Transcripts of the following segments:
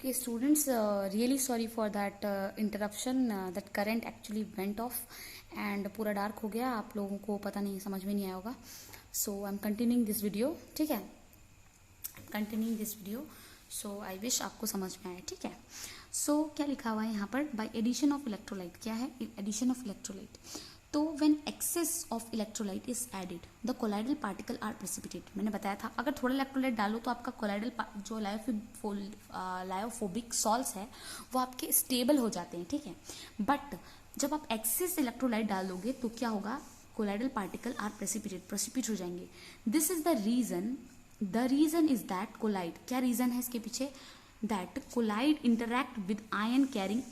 Okay, students, really sorry for that interruption. That current actually went off and पूरा dark हो गया, आप लोगों को पता नहीं, समझ में नहीं आया होगा. So I'm continuing this video. ठीक है, continuing this video. So I wish आपको समझ में आए. ठीक है, सो क्या लिखा हुआ है यहाँ पर? By addition of electrolyte. क्या है? Addition of electrolyte. तो when excess of electrolyte is added the colloidal particle are precipitate. मैंने बताया था अगर थोड़ा इलेक्ट्रोलाइट डालो तो आपका कोलाइडल जो लायोफोबिक सॉल्ट्स है वो आपके स्टेबल हो जाते हैं. ठीक है, बट जब आप एक्सेस इलेक्ट्रोलाइट डालोगे तो क्या होगा? कोलाइडल पार्टिकल आर प्रेसिपिट हो जाएंगे. This is the reason is that colloid. क्या रीजन है इसके पीछे? That colloid interact with ion carrying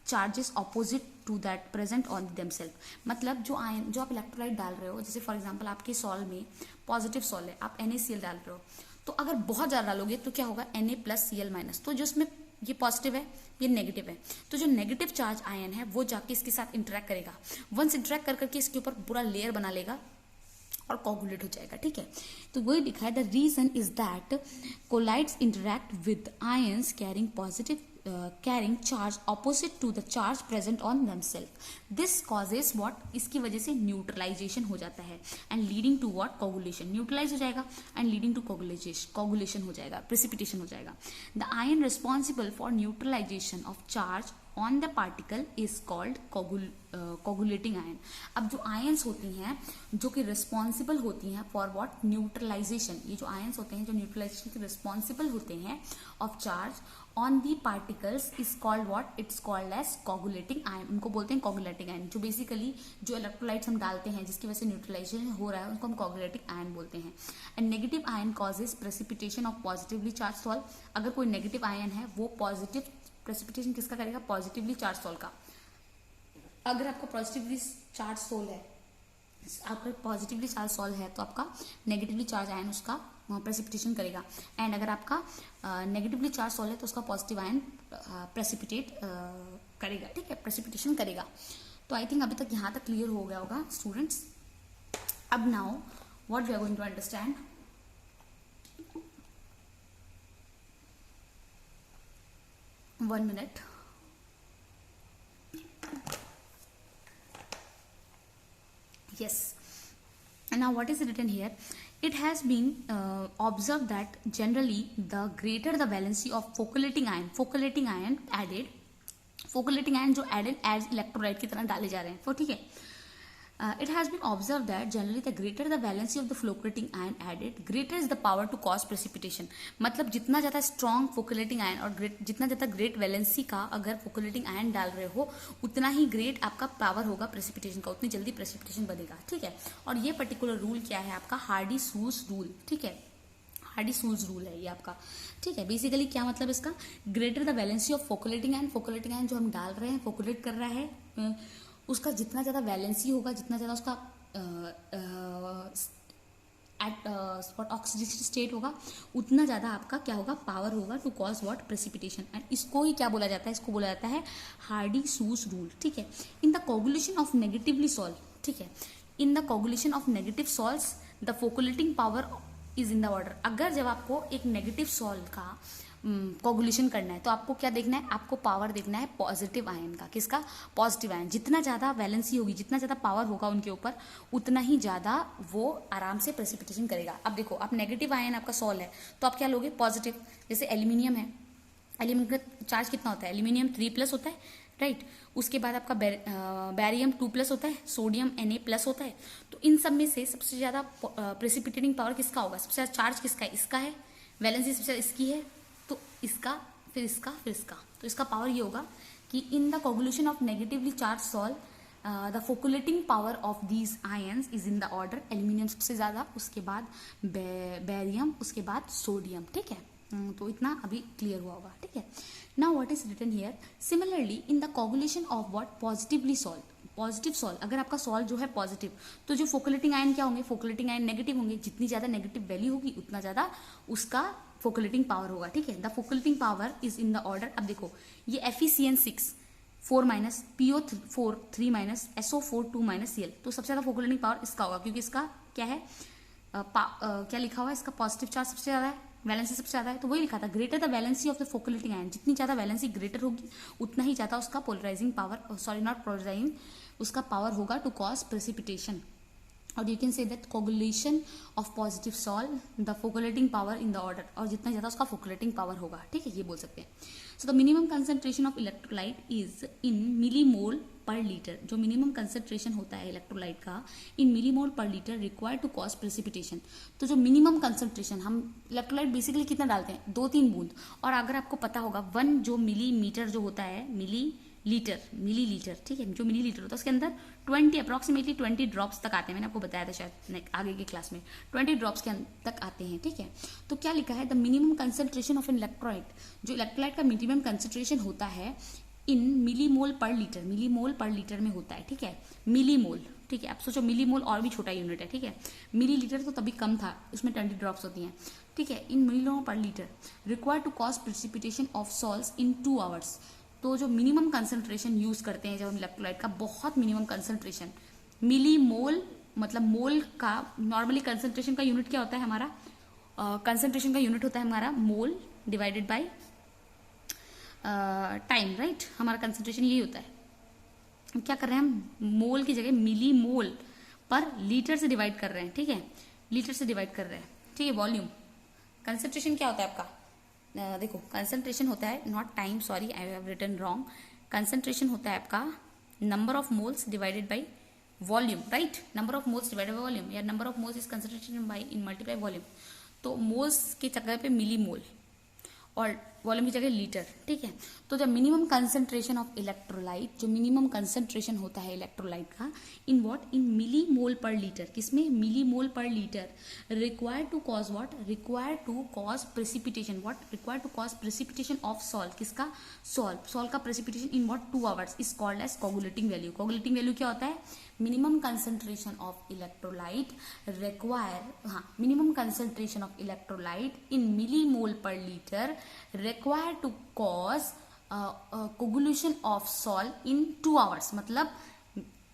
charges opposite to that present on themselves. मतलब जो आयन जो आप इलेक्ट्रोलाइट डाल रहे हो, जैसे फॉर एग्जांपल आपके सॉल में पॉजिटिव सॉल है, आप NaCl डाल रहे हो, तो अगर बहुत ज़्यादा डालोगे तो क्या होगा? Na+Cl-. तो जो इसमें ये पॉजिटिव है, ये नेगेटिव है, तो जो नेगेटिव चार्ज आयन है वो जाके इसके साथ इंटरेक्ट करेगा. वंस इंटरेक्ट कर करके इसके ऊपर पूरा लेयर बना लेगा और कोगुलेट हो जाएगा. ठीक है, तो वही लिखा है. The reason is that colloids interact with ions carrying charge opposite to the charge present on themselves. This causes what? इसकी वजह से न्यूट्रलाइजेशन हो जाता है and leading to what? Coagulation. Neutralise हो जाएगा एंड लीडिंग टू कोगुलेशन हो जाएगा, प्रेसिपिटेशन हो जाएगा. The ion responsible for neutralisation of charge on the particle is called coagulating ion. अब जो आयंस होती हैं जो कि रिस्पॉन्सिबल होती हैं फॉर व्हाट? न्यूट्रलाइजेशन. ये जो आयंस होते हैं जो न्यूट्रलाइजेशन के रिस्पॉन्सिबल होते हैं of charge on the particles is called what? It's called as coagulating ion. उनको बोलते हैं कोगुलेटिंग आयन. जो बेसिकली जो इलेक्ट्रोलाइट्स हम डालते हैं जिसकी वजह से न्यूट्रलाइजेशन हो रहा है उनको हम कोगुलेटिंग आयन बोलते हैं. And negative ion causes precipitation of positively charge salt. अगर कोई नेगेटिव आयन है वो पॉजिटिव प्रेसिपिटेशन किसका करेगा? पॉजिटिवली चार्ज सॉल्ट का. अगर आपका पॉजिटिवली चार्ज सोल है, आपका पॉजिटिवली चार्ज सॉल्ट है तो आपका नेगेटिवली चार्ज आयन उसका प्रेसिपिटेशन करेगा. एंड अगर आपका नेगेटिवली चार्ज सॉल्ट है तो उसका पॉजिटिव आयन प्रेसिपिटेट करेगा. ठीक है, प्रेसिपिटेशन करेगा. तो आई थिंक अभी तक यहाँ तक क्लियर हो गया होगा स्टूडेंट्स. अब now what we are going to understand. One minute. Yes. And now what is written here? It has been observed that generally the greater the valency of foculating ion added, foculating ion जो added as electrolyte की तरह डाले जा रहे हैं. तो ठीक है, it has been observed that generally the greater the valency of the foculating ion added, greater is the power to cause precipitation. मतलब जितना ज़्यादा strong foculating ion और जितना ज़्यादा great valency का अगर foculating ion डाल रहे हो उतना ही great आपका power होगा precipitation का, उतनी जल्दी precipitation बनेगा. ठीक है, और ये particular rule क्या है आपका? Hardy-Seuss rule. ठीक है, Hardy-Seuss रूल है ये आपका. ठीक है, बेसिकली क्या मतलब इसका? Greater the valency of flocculating ion जो हम डाल रहे हैं, फोकुलेट कर रहा है, उसका जितना ज़्यादा वैलेंसी होगा, जितना ज़्यादा उसका ऑक्सीडेशन स्टेट होगा, उतना ज़्यादा आपका क्या होगा? पावर होगा to cause what? Precipitation. And इसको ही क्या बोला जाता है? इसको बोला जाता है हार्डी-सूस रूल. ठीक है, in the coagulation of negatively salt. ठीक है, in the coagulation of negative salts the flocculating power is in the order. अगर जब आपको एक नेगेटिव सॉल्ट का कोगुलेशन करना है तो आपको क्या देखना है? आपको पावर देखना है पॉजिटिव आयन का. किसका? Positive ion. जितना ज़्यादा वैलेंसी होगी, जितना ज़्यादा पावर होगा उनके ऊपर, उतना ही ज़्यादा वो आराम से प्रेसिपिटेशन करेगा. अब देखो, आप नेगेटिव आयन आपका सॉल्ट है तो आप क्या लोगे? पॉजिटिव. जैसे एल्यूमिनियम है, एल्यूमिनियम का चार्ज कितना होता है? एल्यूमिनियम 3+ होता है, राइट. उसके बाद आपका बैरियम 2+ होता है, सोडियम Na+ होता है. तो इन सब में से सबसे ज़्यादा प्रेसिपिटेटिंग पावर किसका होगा? सबसे ज़्यादा चार्ज किसका है? इसका है. वैलेंसी सबसे ज़्यादा इसकी है, तो इसका, फिर इसका, फिर इसका. तो इसका पावर ये होगा कि in the coagulation of negatively charge salt the flocculating power of these ions is in the order. Aluminium सबसे ज़्यादा, उसके बाद बैरियम, उसके बाद सोडियम. ठीक है, तो इतना अभी क्लियर हुआ होगा. ठीक है, now what is written here? Similarly in the coagulation of what? Positively salt. Positive salt, अगर आपका सॉल्ट जो है पॉजिटिव, तो जो फोकुलेटिंग आयन क्या होंगे? फोकुलेटिंग आयन नेगेटिव होंगे. जितनी ज़्यादा नेगेटिव वैल्यू होगी उतना ज़्यादा उसका फोकुलेटिंग पावर होगा. ठीक है, the flocculating power is in the order. अब देखो, ये FeCN6 4- PO4 3- SO4 2- Cl. तो सबसे ज़्यादा फोकुलेटिंग पावर इसका होगा क्योंकि इसका क्या है? क्या लिखा हुआ है? इसका पॉजिटिव चार्ज सबसे ज़्यादा है, वैलेंसी सबसे ज्यादा है, तो वही लिखा था greater the valency of the flocculating ion, जितनी ज्यादा वैलेंसी ग्रेटर होगी उतना ही ज्यादा उसका polarising power, sorry not polarising, उसका पावर होगा टू कॉज प्रेसिपिटेशन. और you can say that coagulation of positive salt the flocculating power in the order, और जितना ज्यादा उसका फोकलेटिंग पावर होगा, ठीक है, ये बोल सकते हैं. So the minimum concentration of electrolyte is in millimole per litre. जो मिनिमम कंसंट्रेशन होता है इलेक्ट्रोलाइट का in millimole per litre required to cause precipitation. तो जो मिनिमम कंसंट्रेशन, हम इलेक्ट्रोलाइट बेसिकली कितना डालते हैं, 2-3 बूंद. और अगर आपको पता होगा 1 जो मिलीमीटर जो होता है, मिलीलीटर, ठीक है, जो मिलीलीटर होता है उसके अंदर 20 ड्रॉप्स तक आते हैं. मैंने आपको बताया था शायद आगे की क्लास में 20 ड्रॉप्स के तक आते हैं, ठीक है. तो क्या लिखा है, the minimum concentration of an electrolyte, जो इलेक्ट्रोलाइट का मिनिमम कंसंट्रेशन होता है in millimole per litre, millimole per litre में होता है, ठीक है, मिलीमोल, ठीक है. आप सोचो मिलीमोल और भी छोटा यूनिट है, ठीक है, मिलीलीटर तो तभी कम था, उसमें 20 ड्रॉप्स होती हैं, ठीक है. In millimole per litre required to cause precipitation of salts in 2 hours. तो जो मिनिमम कंसंट्रेशन यूज करते हैं जब हम इलेक्ट्रोलाइट का, बहुत मिनिमम कंसंट्रेशन, मिलीमोल मतलब मोल का, नॉर्मली कंसंट्रेशन का यूनिट क्या होता है हमारा, कंसंट्रेशन का यूनिट होता है हमारा मोल डिवाइडेड बाय टाइम, राइट. हमारा कंसंट्रेशन यही होता है. क्या कर रहे हैं हम, मोल की जगह मिली मोल पर लीटर से डिवाइड कर रहे हैं, ठीक है, लीटर से डिवाइड कर रहे हैं, ठीक है. वॉल्यूम कंसंट्रेशन क्या होता है आपका, देखो कंसंट्रेशन होता है, not time, sorry I have written wrong. Concentration होता है आपका number of moles divided by volume, right. Number of moles divided by volume, या number of moles is concentration by in multiply volume. तो moles की जगह पे मिली मोल और volume की जगह लीटर, ठीक है. तो जब मिनिमम कंसंट्रेशन ऑफ इलेक्ट्रोलाइट, जो मिनिमम कंसंट्रेशन होता है इलेक्ट्रोलाइट का in what, in milli mole per litre, किसमें, milli mole per litre, required to cause what, required to cause precipitation, what, required to cause precipitation of salt, किसका, salt का precipitation in what 2 hours is called as coagulating value. Coagulating value क्या होता है, minimum concentration of electrolyte require, हाँ, minimum concentration of electrolyte in millimole per litre required to cause coagulation of salt in 2 hours. मतलब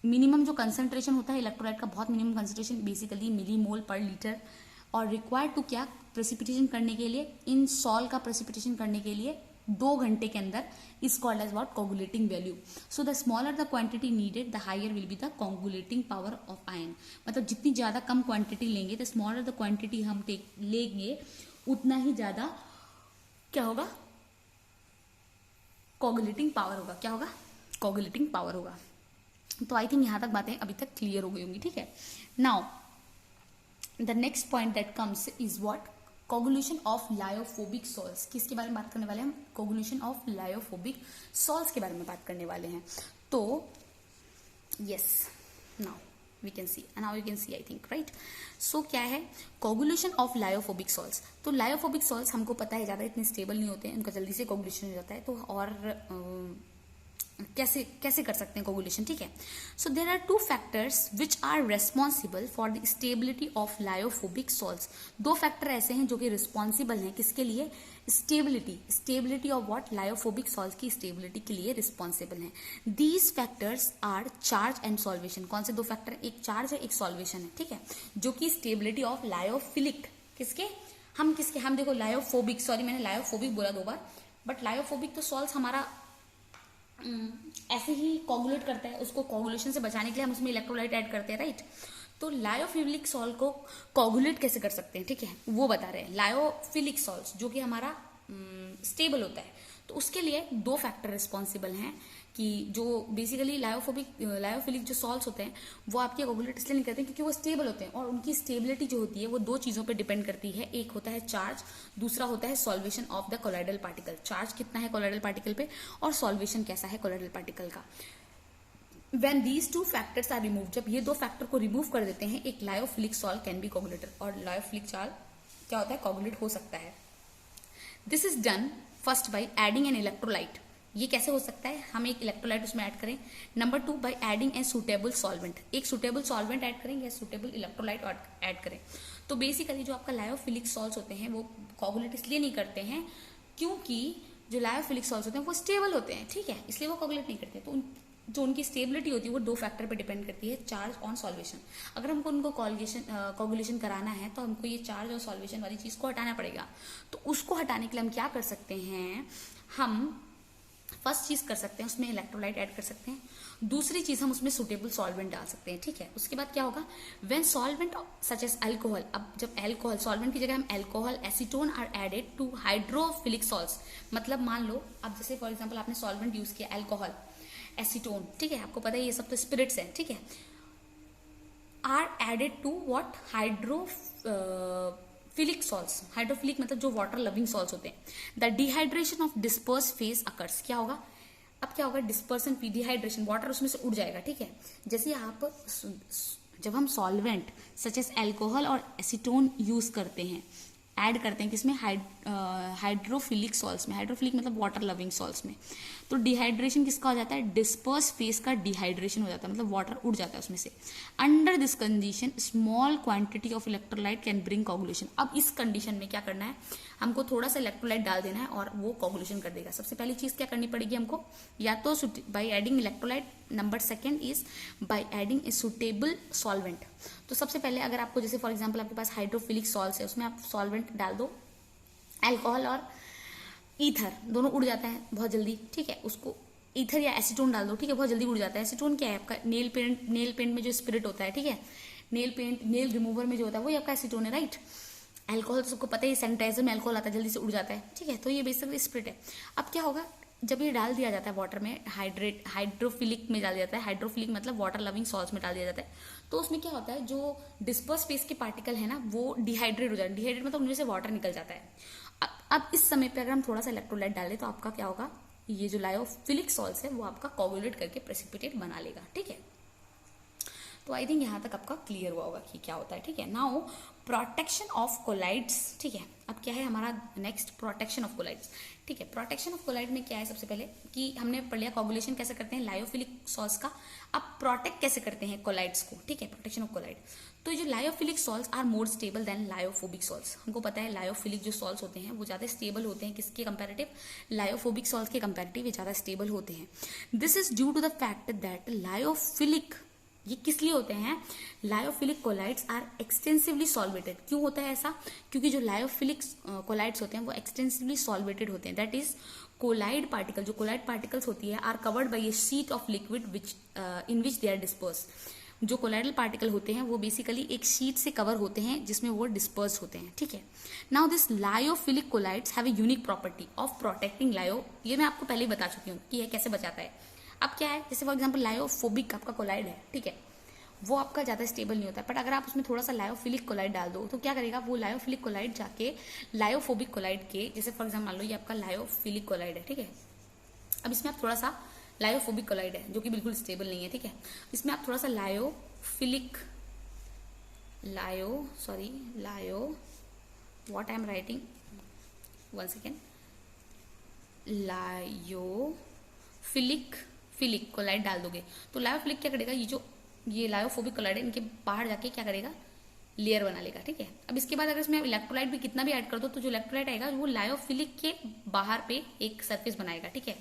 minimum जो concentration होता है electrolyte का, बहुत minimum concentration basically millimole per litre, और रिक्वायर्ड टू क्या, precipitation करने के लिए, इन सॉल्ट का प्रेसिपिटेशन करने के लिए 2 घंटे के अंदर is called as what, coagulating value. So the smaller the quantity needed the higher will be the coagulating power of ion. मतलब जितनी ज्यादा कम क्वांटिटी लेंगे, द स्मॉलर द क्वांटिटी हम लेंगे उतना ही ज्यादा क्या होगा, कोगुलेटिंग पावर होगा. क्या होगा, कोगुलेटिंग पावर होगा. तो आई थिंक यहां तक बातें अभी तक क्लियर हो गई होंगी, ठीक है. Now the next point that comes is what, coagulation of lyophobic salts. किसके बारे में बात करने वाले हैं हम, कोगुलेशन ऑफ लायोफोबिक सॉल्ट्स के बारे में बात करने वाले हैं. तो yes, now we can see, and now you can see I think, right. So क्या है, कोगुलेशन ऑफ लायोफोबिक सॉल्ट्स. तो लायोफोबिक सॉल्ट्स हमको पता है ज्यादा इतने स्टेबल नहीं होते हैं, उनका जल्दी से कोगुलेशन हो जाता है. तो और कैसे कर सकते हैं कोगुलेशन, ठीक है. So there are 2 factors which are responsible for the stability of lyophobic salts. 2 factor ऐसे हैं जो कि रिस्पॉन्सिबल हैं किसके लिए, stability of what, lyophobic salt की स्टेबिलिटी के लिए रिस्पॉन्सिबल हैं. These factors are charge and solvation. कौन से 2 फैक्टर, एक चार्ज है, एक सॉल्वेशन है, ठीक है, जो कि स्टेबिलिटी ऑफ लायोफिलिक, हम देखो लायोफोबिक, सॉरी मैंने लायोफोबिक बोला 2 बार, बट लायोफोबिक तो सॉल्ट हमारा ऐसे ही कोगुलेट करता है, उसको कोगुलेशन से बचाने के लिए हम उसमें इलेक्ट्रोलाइट ऐड करते हैं, राइट. तो लायोफिलिक सॉल्ट को कोगुलेट कैसे कर सकते हैं, ठीक है, वो बता रहे हैं. लायोफिलिक सॉल्ट जो कि हमारा स्टेबल होता है, तो उसके लिए 2 फैक्टर रिस्पॉन्सिबल हैं कि जो बेसिकली लायोफिलिक जो सॉल्ट्स होते हैं वो आपके कोगुलेट इसलिए नहीं करते क्योंकि वो स्टेबल होते हैं, और उनकी स्टेबिलिटी जो होती है वो 2 चीजों पे डिपेंड करती है. एक होता है चार्ज, दूसरा होता है solvation of the colloidal particle. Charge कितना है कोलॉइडल पार्टिकल पे, और सॉल्वेशन कैसा है कोलॉइडल पार्टिकल का. When these 2 factors are removed, जब ये 2 फैक्टर को रिमूव कर देते हैं, एक lyophilic salt can be coagulated, और लायोफिलिक सॉल्ट क्या होता है, कोगुलेट हो सकता है. This is done first by adding an electrolyte. ये कैसे हो सकता है, हम एक इलेक्ट्रोलाइट उसमें ऐड करें. Number 2 by adding a suitable solvent, एक सुटेबल सॉल्वेंट ऐड करें या सुटेबल इलेक्ट्रोलाइट ऐड करें. तो बेसिकली जो आपका लायोफिलिक सॉल्ट्स होते हैं वो कोगुलेट इसलिए नहीं करते हैं क्योंकि जो लायोफिलिक सॉल्ट्स होते हैं वो स्टेबल होते हैं, ठीक है, इसलिए वो कोगुलेट नहीं करते. तो जो उनकी स्टेबिलिटी होती है वो 2 फैक्टर पे डिपेंड करती है, चार्ज ऑन सॉल्वेशन। अगर हमको उनको कोगुलेशन कराना है तो हमको ये चार्ज और सॉल्वेशन वाली चीज़ को हटाना पड़ेगा। तो उसको हटाने के लिए हम क्या कर सकते हैं, हम फर्स्ट चीज़ कर सकते हैं उसमें इलेक्ट्रोलाइट ऐड कर सकते हैं, दूसरी चीज़ हम उसमें सुटेबल सॉल्वेंट डाल सकते हैं, ठीक है। उसके बाद क्या होगा, when solvent such as alcohol, अब जब अल्कोहल सॉल्वेंट की जगह हम alcohol acetone are added to hydrophilic salts, मतलब मान लो अब जैसे फॉर एग्जांपल आपने सॉल्वेंट यूज किया अल्कोहल एसीटोन, ठीक है, आपको पता है ये सब तो स्पिरिट्स हैं, ठीक है, are added to what hydrophilic salts, hydrophilic मतलब जो वाटर लविंग सॉल्ट्स होते हैं, the dehydration of disperse phase occurs, क्या होगा, अब क्या होगा, डिस्पर्सन डिहाइड्रेशन, वाटर उसमें से उड़ जाएगा, ठीक है। जैसे आप जब हम सॉल्वेंट सच एज अल्कोहल और एसीटोन यूज करते हैं, ऐड करते हैं किसमें, हाइड्रोफिलिक सॉल्ट्स में, हाइड्रोफिलिक मतलब वाटर लविंग सॉल्ट्स में, तो डिहाइड्रेशन किसका हो जाता है, डिस्पर्स फेज का डिहाइड्रेशन हो जाता है, मतलब वाटर उड़ जाता है उसमें से। Under this condition small quantity of electrolyte can bring coagulation, अब इस कंडीशन में क्या करना है, हमको थोड़ा सा इलेक्ट्रोलाइट डाल देना है और वो कोगुलेशन कर देगा। सबसे पहली चीज क्या करनी पड़ेगी हमको, या तो by adding electrolyte, number second is by adding a suitable solvent. तो सबसे पहले अगर आपको जैसे फॉर एग्जांपल आपके पास हाइड्रोफिलिक सॉल्ट्स है, उसमें आप सॉल्वेंट डाल दो, अल्कोहल और ईथर दोनों उड़ जाता है बहुत जल्दी, ठीक है, उसको ईथर या एसीटोन डाल दो, ठीक है, बहुत जल्दी उड़ जाता है। एसीटोन क्या है आपका, नेल पेंट में जो स्पिरिट होता है, ठीक है, नेल रिमूवर में जो होता है वो आपका एसीटोन है, राइट। अल्कोहल तो सबको पता है, सैनिटाइजर में अल्कोहल आता है, जल्दी से उड़ जाता है, ठीक है, तो ये बेसिकली स्पिरिट है। अब क्या होगा, जब ये डाल दिया जाता है वाटर में, हाइड्रोफिलिक में डाल दिया जाता है, हाइड्रोफिलिक मतलब वाटर लविंग सॉल्ट्स में डाल दिया जाता है, तो उसमें क्या होता है, जो डिस्पर्स फेज के पार्टिकल है ना वो डिहाइड्रेट हो जाते हैं, डिहाइड्रेट मतलब उनमें से वाटर निकल जाता है। अब इस समय पे अगर हम थोड़ा सा इलेक्ट्रोलाइट डालें तो आपका क्या होगा, ये जो लायोफिलिक सॉल्ट्स है वो आपका कोगुलेट करके प्रेसिपिटेट बना लेगा, ठीक है। तो आई थिंक यहाँ तक आपका क्लियर हुआ होगा कि क्या होता है, ठीक है। नाउ प्रोटेक्शन ऑफ कोलाइड्स, ठीक है, अब क्या है हमारा नेक्स्ट, प्रोटेक्शन ऑफ कोलाइड्स, ठीक है। प्रोटेक्शन ऑफ कोलाइड में क्या है, सबसे पहले कि हमने पढ़ लिया कोगुलेशन कैसे करते हैं लायोफिलिक सॉल्ट्स का, अब प्रोटेक्ट कैसे करते हैं कोलाइड्स को, ठीक है, प्रोटेक्शन ऑफ कोलाइड। तो जो lyophilic salts are more stable than lyophobic salts, हमको पता है लायोफिलिक जो सॉल्ट्स होते हैं वो ज्यादा स्टेबल होते हैं, किसके कंपैरेटिव, लायोफोबिक सॉल्ट्स के कंपैरेटिव ये ज्यादा स्टेबल होते हैं। This is due to the fact that lyophilic, ये किस लिए होते हैं, lyophilic colloids are extensively solvated, क्यों होता है ऐसा, क्योंकि जो लायोफिलिक कोलाइड्स होते हैं वो एक्सटेंसिवली सॉल्वेटेड होते हैं, दैट इज कोलाइड पार्टिकल, जो कोलाइड पार्टिकल्स होती है are covered by a sheet of liquid which in which they are disperse, जो कोलाइडल पार्टिकल होते हैं वो बेसिकली एक शीट से कवर होते हैं जिसमें वो डिस्पर्स होते हैं, ठीक है। Now this lyophilic colloids have a unique property of protecting lyo, ये मैं आपको पहले ही बता चुकी हूँ कि ये कैसे बचाता है। अब क्या है, जैसे फॉर एग्जांपल लायोफोबिक आपका कोलाइड है, ठीक है, वो आपका ज्यादा स्टेबल नहीं होता है, बट अगर आप उसमें थोड़ा सा लायोफिलिक कोलाइड डाल दो तो क्या करेगा, वो लायोफिलिक कोलाइड जाके लायोफोबिक कोलाइड के, जैसे फॉर एग्जाम्पल मान लो ये आपका लायोफिलिक कोलाइड है, ठीक है, अब इसमें आप थोड़ा सा लायोफोबिक कोलाइड है जो कि बिल्कुल स्टेबल नहीं है, ठीक है, इसमें आप थोड़ा सा लायो what I am writing, one second colloid डाल दोगे तो लायोफिलिक क्या करेगा, ये लायोफोबिक कोलाइड है इनके बाहर जाके क्या करेगा, लेयर बना लेगा, ठीक है। अब इसके बाद अगर इसमें इलेक्ट्रोलाइट भी कितना भी ऐड कर दो तो जो इलेक्ट्रोलाइट आएगा वो लायोफिलिक के बाहर पे एक सरफेस बनाएगा, ठीक है,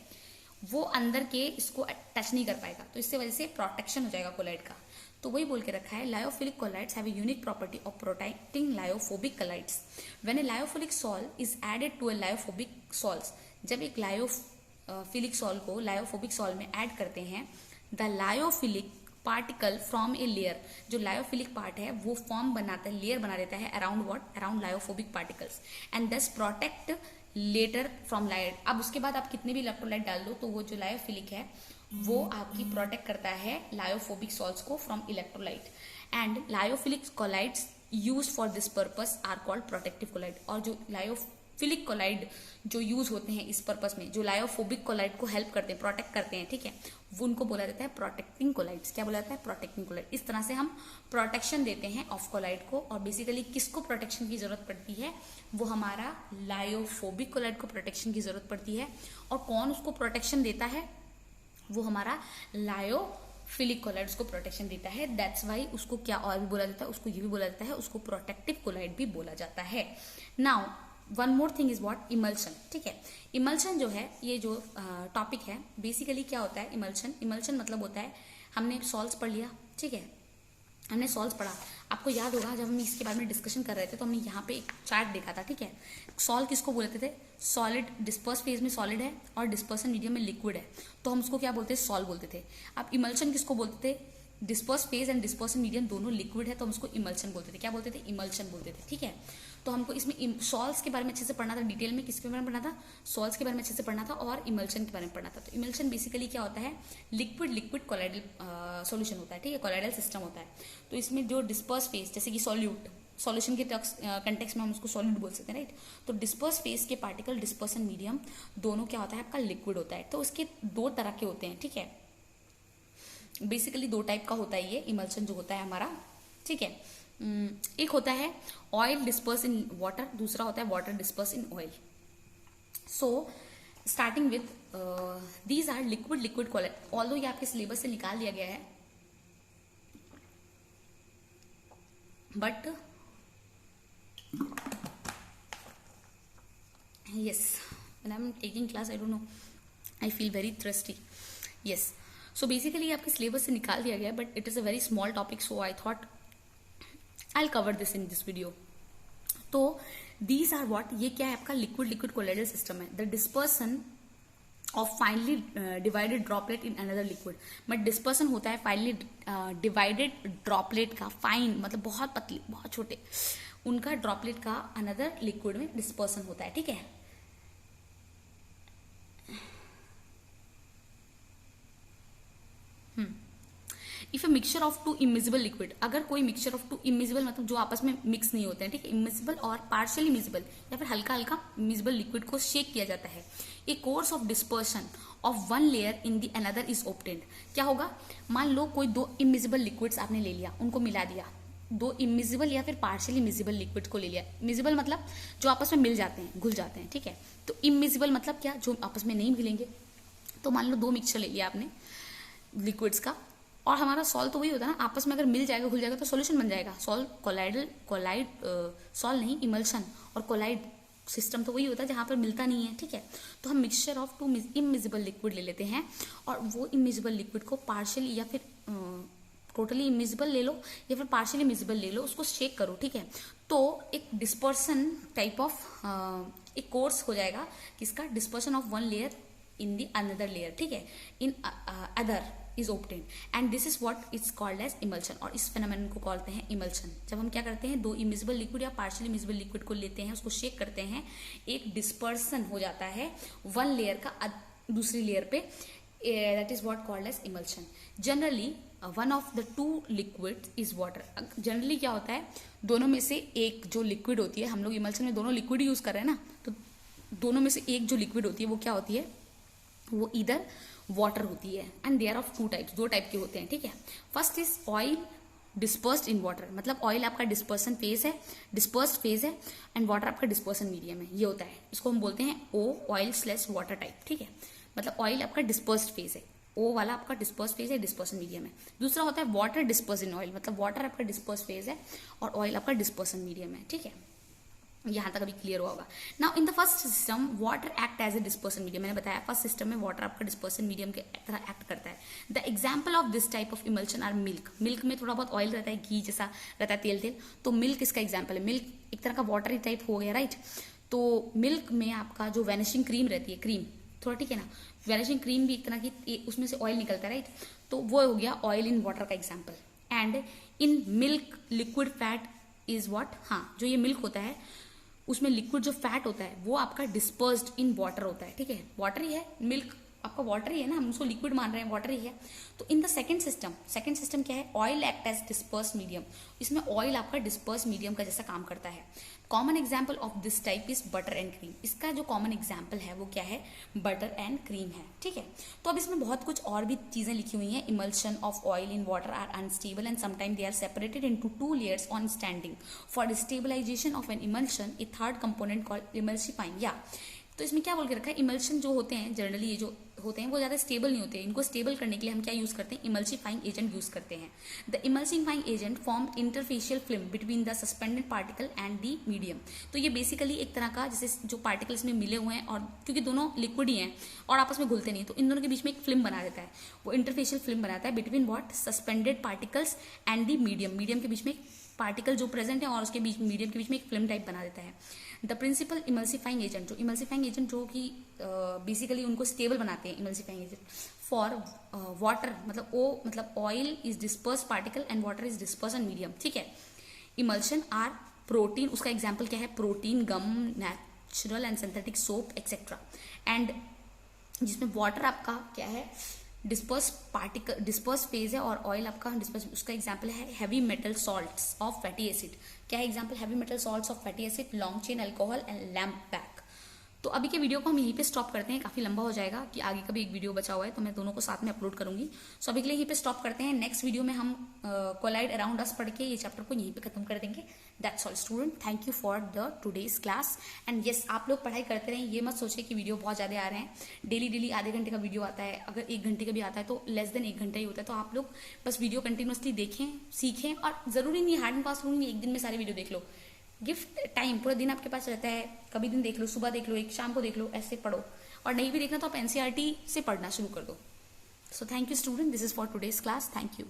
वो अंदर के इसको टच नहीं कर पाएगा, तो इससे वजह से प्रोटेक्शन हो जाएगा कोलाइड का। तो वही बोल के रखा है, lyophilic colloids have a unique property of protecting lyophobic colloids when a lyophilic salt is added to a lyophobic salts, जब एक लायोफिलिक सॉल्ट को लायोफोबिक सॉल्ट में ऐड करते हैं, the lyophilic particle from a layer, जो lyophilic part है वो form बनाता है, लेयर बना देता है around lyophobic particles and thus protect latter from light. अब उसके बाद आप कितने भी इलेक्ट्रोलाइट डाल दो तो वो जो लायोफिलिक है वो आपकी प्रोटेक्ट करता है लायोफोबिक सॉल्ट्स को from electrolyte, and lyophilic colloids used for this purpose are called protective colloid. और जो लायोफिलिक कोलाइड जो यूज होते हैं इस पर्पस में, जो लायोफोबिक कोलाइड को हेल्प करते हैं, प्रोटेक्ट करते हैं, ठीक है, वो उनको बोला जाता है प्रोटेक्टिंग कोलाइड्स। क्या बोला जाता है, प्रोटेक्टिंग कोलाइड। इस तरह से हम प्रोटेक्शन देते हैं ऑफ कोलाइड को। और बेसिकली किसको प्रोटेक्शन की जरूरत पड़ती है, वो हमारा लायोफोबिक कोलाइड को प्रोटेक्शन की जरूरत पड़ती है। और कौन उसको प्रोटेक्शन देता है, वो हमारा लायोफिलिक कोलाइड उसको प्रोटेक्शन देता है। दैट्स वाई उसको क्या और भी बोला जाता है, उसको ये भी बोला जाता है, उसको प्रोटेक्टिव कोलाइड भी बोला जाता है। Now one more thing is what, emulsion, ठीक है। इमल्शन जो है, ये जो टॉपिक है, बेसिकली क्या होता है इमल्शन। इमल्शन मतलब होता है, हमने सॉल्व्स पढ़ लिया, ठीक है, हमने सॉल्व्स पढ़ा। आपको याद होगा जब हम इसके बारे में डिस्कशन कर रहे थे तो हमने यहाँ पे एक चार्ट देखा था, ठीक है। सॉल्व किसको बोलते थे, सॉलिड डिस्पर्स फेज में सॉलिड है और डिस्पर्सन मीडियम में लिक्विड है, तो हम उसको क्या बोलते हैं, सॉल्व बोलते थे। अब इमल्शन किसको बोलते थे, disperse phase and dispersion medium दोनों लिक्विड है तो हम उसको इमल्शन बोलते थे। क्या बोलते थे, इमल्शन बोलते थे, ठीक है। तो हमको इसमें सॉल्व्स के बारे में अच्छे से पढ़ना था, डिटेल में किसके बारे में पढ़ना था, सॉल्व्स के बारे में अच्छे से पढ़ना था और इमल्शन के बारे में पढ़ना था। तो इमल्शन बेसिकली क्या होता है, लिक्विड लिक्विड कोलाइडल सॉल्यूशन होता है, ठीक है, कोलाइडल सिस्टम होता है। तो इसमें जो डिस्पर्स फेज, जैसे कि सॉल्यूट, सॉल्यूशन के कंटेक्स्ट में हम उसको सॉल्यूट बोल सकते हैं, राइट। तो डिस्पर्स फेज के पार्टिकल, डिस्पर्सन मीडियम दोनों क्या होता है आपका, लिक्विड होता है। तो उसके दो तरह के होते हैं, ठीक है, बेसिकली दो टाइप का होता है ये इमल्शन जो होता है हमारा, ठीक है। एक होता है ऑयल डिस्पर्स इन वाटर, दूसरा होता है water disperse in oil. So starting with these are liquid liquid colloid, although ये आपके सिलेबस से निकाल दिया गया है, but yes, when I'm taking class I don't know, I feel very thirsty, yes. So basically आपके सिलेबस से निकाल दिया गया, but it is a very small topic, so I thought I'll cover this in this video. तो these are what, ये क्या है आपका लिक्विड लिक्विड कोलाइडल सिस्टम है, the dispersion of finally divided droplet in another liquid. But dispersion होता है finally divided droplet का, fine मतलब बहुत पतली, बहुत छोटे, उनका ड्रॉपलेट का अनदर लिक्विड में डिस्पर्सन होता है, ठीक है। If a mixture of two immiscible liquid, अगर कोई मिक्सचर ऑफ टू इमिजिबल मतलब जो आपस में मिक्स नहीं होते हैं, ठीक है, इमिजिबल और पार्शियली मिजिबल या फिर हल्का हल्का मिजिबल लिक्विड को शेक किया जाता है, a course of dispersion of one layer in the another is obtained. क्या होगा, मान लो कोई दो इमिजिबल लिक्विड्स आपने ले लिया, उनको मिला दिया, दो इमिजिबल या फिर पार्शियली मिजिबल लिक्विड को ले लिया। मिजिबल मतलब जो आपस में मिल जाते हैं, घुल जाते हैं, ठीक है। तो इमिजिबल मतलब क्या, जो आपस में नहीं मिलेंगे। तो मान लो दो मिक्सचर ले लिया आपने लिक्विड्स का, और हमारा सॉल्व तो वही होता है ना, आपस में अगर मिल जाएगा, घुल जाएगा तो सॉल्यूशन बन जाएगा। सॉल्व कोलाइड सॉल्व नहीं, इमल्शन और कोलाइड सिस्टम तो वही होता है जहां पर मिलता नहीं है, ठीक है। तो हम mixture of two immiscible liquid ले लेते हैं, और वो इमिजिबल लिक्विड को पार्शियली या फिर टोटली इमिजिबल ले लो या फिर पार्शियली इमिजिबल ले लो, उसको शेक करो, ठीक है। तो एक डिस्पर्सन टाइप ऑफ एक कोर्स हो जाएगा किसका, dispersion of one layer in the other layer, ठीक है, in other is obtained, and this is what is called as emulsion. और इस फेनोमेनन को कहते हैं इमल्शन। जब हम क्या करते हैं, दो इमिजिबल लिक्विड या पार्शियली इमिजिबल लिक्विड को लेते हैं, उसको शेक करते हैं, एक डिस्पर्सन हो जाता है वन लेयर का दूसरी लेयर पे, that is what called as emulsion. Generally one of the two liquid is water. Generally क्या होता है, दोनों में से एक जो लिक्विड होती है, हम लोग इमल्शन में दोनों लिक्विड यूज कर रहे हैं ना, तो दोनों में से एक जो लिक्विड होती है वो क्या होती है, वो इधर वाटर होती है, and they are of two types, दो टाइप के होते हैं, ठीक है। First is oil dispersed in water, मतलब ऑयल आपका डिस्पर्सन फेज है, डिस्पर्स्ड फेज है, एंड वाटर आपका डिस्पर्सन मीडियम है, ये होता है। इसको हम बोलते हैं O oil slash water type, ठीक है। मतलब ऑयल आपका डिस्पर्स्ड फेज है, ओ वाला आपका डिस्पर्स फेज है, डिस्पर्सन मीडियम है। दूसरा होता है वाटर डिस्पर्स इन ऑयल, मतलब वाटर आपका डिस्पर्स फेज है और ऑयल आपका डिस्पर्सन मीडियम है, ठीक है। यहां तक अभी क्लियर हुआ होगा। Now in the first system water act as a dispersion medium, मैंने बताया फर्स्ट सिस्टम में वाटर आपका डिस्पर्सन मीडियम के तरह एक्ट करता है। The example of this type of emulsion are milk. Milk में थोड़ा बहुत ऑयल रहता है, घी जैसा रहता है, तेल तेल, तो मिल्क इसका एग्जाम्पल है। मिल्क एक तरह का वाटरी टाइप हो गया, राइट। तो मिल्क में आपका जो वैनिशिंग क्रीम रहती है, क्रीम थोड़ा, ठीक है ना, वैनिशिंग क्रीम भी एक तरह की, उसमें से ऑयल निकलता है, राइट। तो वो हो गया ऑयल इन वाटर का example. And in milk liquid fat is what, हाँ, जो ये मिल्क होता है उसमें लिक्विड जो फैट होता है वो आपका डिस्पर्स्ड इन वाटर होता है, ठीक है। वाटर ही है, मिल्क आपका वाटर ही है ना, हम उसको लिक्विड मान रहे हैं, वाटर ही है। तो इन द सेकंड सिस्टम क्या है, oil act as disperse medium. इसमें ऑयल आपका डिस्पर्स मीडियम का जैसा काम करता है। Common example of this type is butter and cream. इसका जो कॉमन एग्जाम्पल है वो क्या है, बटर एंड क्रीम है, ठीक है। तो अब इसमें बहुत कुछ और भी चीजें लिखी हुई हैं। Emulsion of oil in water are unstable and sometime they are separated into two layers on standing. For stabilization of an emulsion a third component called emulsifying, या तो इसमें क्या बोल के रखा है, इमल्शन जो होते हैं जनरली ये जो होते हैं वो ज़्यादा स्टेबल नहीं होते, इनको स्टेबल करने के लिए हम क्या यूज़ करते हैं, इमल्सीफाइंग एजेंट यूज़ करते हैं। The emulsifying agent form interfacial film between the suspended particle and the medium. तो ये बेसिकली एक तरह का जैसे जो पार्टिकल्स में मिले हुए हैं और क्योंकि दोनों लिक्विड ही हैं और आपस में घुलते नहीं, तो इन दोनों के बीच में एक फिल्म बना देता है, वो इंटरफेशियल फिल्म बनाता है between what, suspended particles and the medium. Medium के बीच में पार्टिकल जो प्रेजेंट है और उसके बीच मीडियम के बीच में एक फिल्म टाइप बना देता है। द प्रिंसिपल इमल्सीफाइंग एजेंट, जो इमल्सीफाइंग एजेंट जो कि बेसिकली उनको स्टेबल बनाते हैं, इमल्सीफाइंग एजेंट फॉर वाटर, मतलब ओ मतलब oil is disperse particle and water is disperse on medium, ठीक है। इमल्शन आर प्रोटीन, उसका एग्जाम्पल क्या है, protein, gum, natural and synthetic soap etcetera. And जिसमें वाटर आपका क्या है, डिस्पर्स पार्टिकल, डिस्पर्स फेज है, और ऑयल आपका डिस्पर्स, उसका एग्जांपल है heavy metal salts of fatty acid. क्या है example, heavy metal salts of fatty acid, long chain alcohol and lamp pack. तो अभी के वीडियो को हम यहीं पे स्टॉप करते हैं, काफी लंबा हो जाएगा कि आगे का भी एक वीडियो बचा हुआ है तो मैं दोनों को साथ में अपलोड करूंगी। सो अभी के लिए यहीं पे स्टॉप करते हैं। नेक्स्ट वीडियो में हम कोलाइड अराउंड अस पढ़ के ये चैप्टर को यहीं पे खत्म कर देंगे। That's all student, thank you for the today's class. And yes, आप लोग पढ़ाई करते रहें, ये मत सोचिए कि वीडियो बहुत ज्यादा आ रहे हैं। डेली आधे घंटे का वीडियो आता है, अगर 1 घंटे का भी आता है तो लेस देन 1 घंटा ही होता है। तो आप लोग बस वीडियो कंटिन्यूसली देखें, सीखें, और जरूरी नहीं हार्ड एंड फास्ट रूल एक दिन में सारे वीडियो देख लो। गिफ्ट टाइम पूरा दिन आपके पास रहता है, कभी दिन देख लो, सुबह देख लो, एक शाम को देख लो, ऐसे पढ़ो। और नहीं भी देखना तो आप एनसीईआरटी से पढ़ना शुरू कर दो। So thank you student, this is for today's class, thank you.